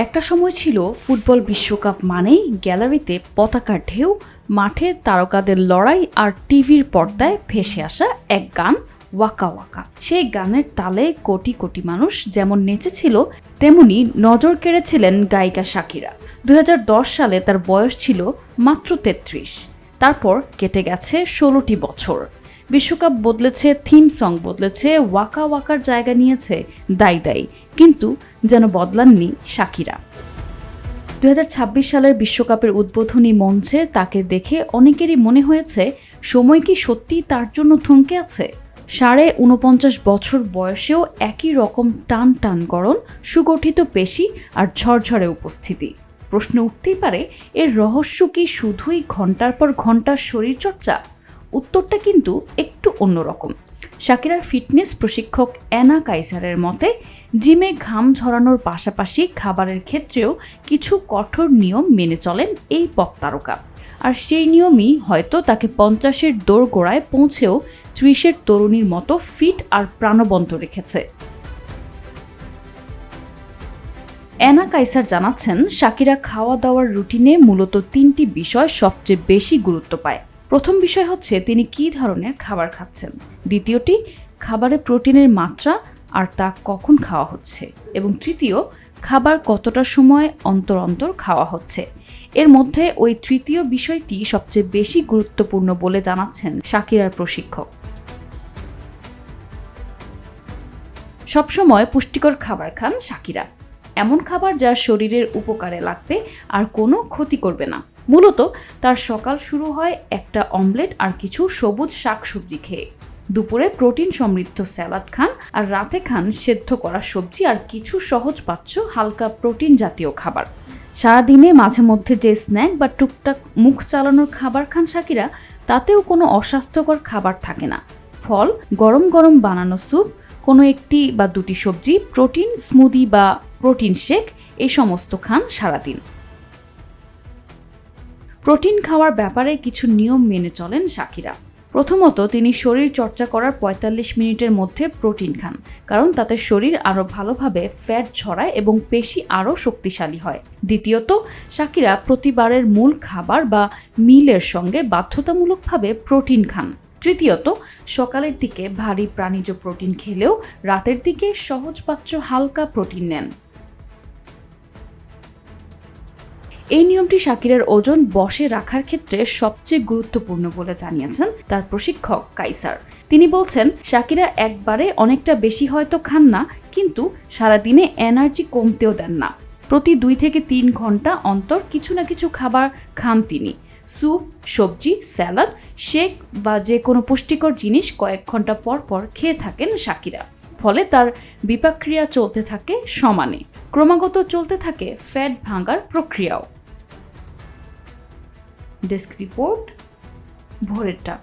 একটা সময় ছিল ফুটবল বিশ্বকাপ মানেই গ্যালারিতে পতাকার ঢেউ, মাঠে তারকাদের লড়াই আর টিভির পর্দায় ভেসে আসা এক গান ওয়াকা ওয়াকা। সেই গানের তালে কোটি কোটি মানুষ যেমন নেচেছিল, তেমনি নজর কেড়েছিলেন গায়িকা শাকিরা। 2010 সালে তার বয়স ছিল মাত্র 33। তারপর কেটে গেছে 16টি বছর। বিশ্বকাপ বদলেছে, থিম সং বদলেছে, ওয়াকা ওয়াকার জায়গা নিয়েছে দাই দাই, কিন্তু যেন বদলাননি শাকিরা। 2026 সালের বিশ্বকাপের উদ্বোধনী মঞ্চে তাকে দেখে অনেকেরই মনে হয়েছে সময় কি সত্যিই তার জন্য থমকে আছে। 49.5 বছর বয়সেও একই রকম টান টান গড়ন, সুগঠিত পেশি আর ঝরঝরে উপস্থিতি। প্রশ্ন উঠতেই পারে, এর রহস্য কি শুধুই ঘন্টার পর ঘন্টার শরীরচর্চা? উত্তরটা কিন্তু একটু অন্যরকম। শাকিরার ফিটনেস প্রশিক্ষক অ্যানা কাইসারের মতে, জিমে ঘাম ঝরানোর পাশাপাশি খাবারের ক্ষেত্রেও কিছু কঠোর নিয়ম মেনে চলেন এই পপ তারকা। আর সেই নিয়মই হয়তো তাকে 50-এর দোরগোড়ায় পৌঁছেও 30-এর তরুণীর মতো ফিট আর প্রাণবন্ত রেখেছে। অ্যানা কাইসার জানাচ্ছেন, শাকিরা খাওয়া দাওয়ার রুটিনে মূলত 3টি বিষয় সবচেয়ে বেশি গুরুত্ব পায়। প্রথম বিষয় হচ্ছে তিনি কী ধরনের খাবার খাচ্ছেন। দ্বিতীয়টি, খাবারে প্রোটিনের মাত্রা আর তা কখন খাওয়া হচ্ছে। এবং তৃতীয়, খাবার কতটা সময় অন্তর অন্তর খাওয়া হচ্ছে। এর মধ্যে ওই তৃতীয় বিষয়টি সবচেয়ে বেশি গুরুত্বপূর্ণ বলে জানাচ্ছেন শাকিরার প্রশিক্ষক। সবসময় পুষ্টিকর খাবার খান শাকিরা, এমন খাবার যা শরীরের উপকারে লাগবে আর কোনো ক্ষতি করবে না। মূলত তার সকাল শুরু হয় একটা অমলেট আর কিছু সবুজ শাকসবজি খেয়ে। দুপুরে প্রোটিন সমৃদ্ধ স্যালাড খান আর রাতে খান সেদ্ধ করা সবজি আর কিছু সহজপাচ্য হালকা প্রোটিন জাতীয় খাবার। সারাদিনে মাঝে মধ্যে যে স্ন্যাক বা টুকটাক মুখ চালানোর খাবার খান শাকিরা, তাতেও কোনো অস্বাস্থ্যকর খাবার থাকে না। ফল, গরম গরম বানানো স্যুপ, কোনো একটি বা দুটি সবজি, প্রোটিন স্মুদি বা প্রোটিন শেক, এই সমস্ত খান সারাদিন। প্রোটিন খাওয়ার ব্যাপারে কিছু নিয়ম মেনে চলেন শাকিরা। প্রথমত, তিনি শরীর চর্চা করার 45 মিনিটের মধ্যে প্রোটিন খান, কারণ তাতে শরীর আরও ভালোভাবে ফ্যাট ঝরায় এবং পেশি আরও শক্তিশালী হয়। দ্বিতীয়ত, শাকিরা প্রতিবারের মূল খাবার বা মিলের সঙ্গে বাধ্যতামূলকভাবে প্রোটিন খান। তৃতীয়ত, সকালের দিকে ভারী প্রাণীজ প্রোটিন খেলেও রাতের দিকে সহজপাচ্য হালকা প্রোটিন নেন। এই নিয়মটি শাকিরার ওজন বশে রাখার ক্ষেত্রে সবচেয়ে গুরুত্বপূর্ণ বলে জানিয়েছেন তার প্রশিক্ষক কাইসার। তিনি বলছেন, শাকিরা একবারে অনেকটা বেশি হয়তো খান না, কিন্তু সারাদিনে এনার্জি কমতেও দেন না। প্রতি 2 থেকে 3 ঘন্টা অন্তর কিছু না কিছু খাবার খান তিনি। স্যুপ, সবজি, স্যালাড, শেক বা যে কোনো পুষ্টিকর জিনিস কয়েক ঘন্টা পর পর খেয়ে থাকেন শাকিরা। ফলে তার বিপাকক্রিয়া চলতে থাকে সমানে, ক্রমাগত চলতে থাকে ফ্যাট ভাঙার প্রক্রিয়াও। ডেস্ক রিপোর্ট, ভোরের ডাক।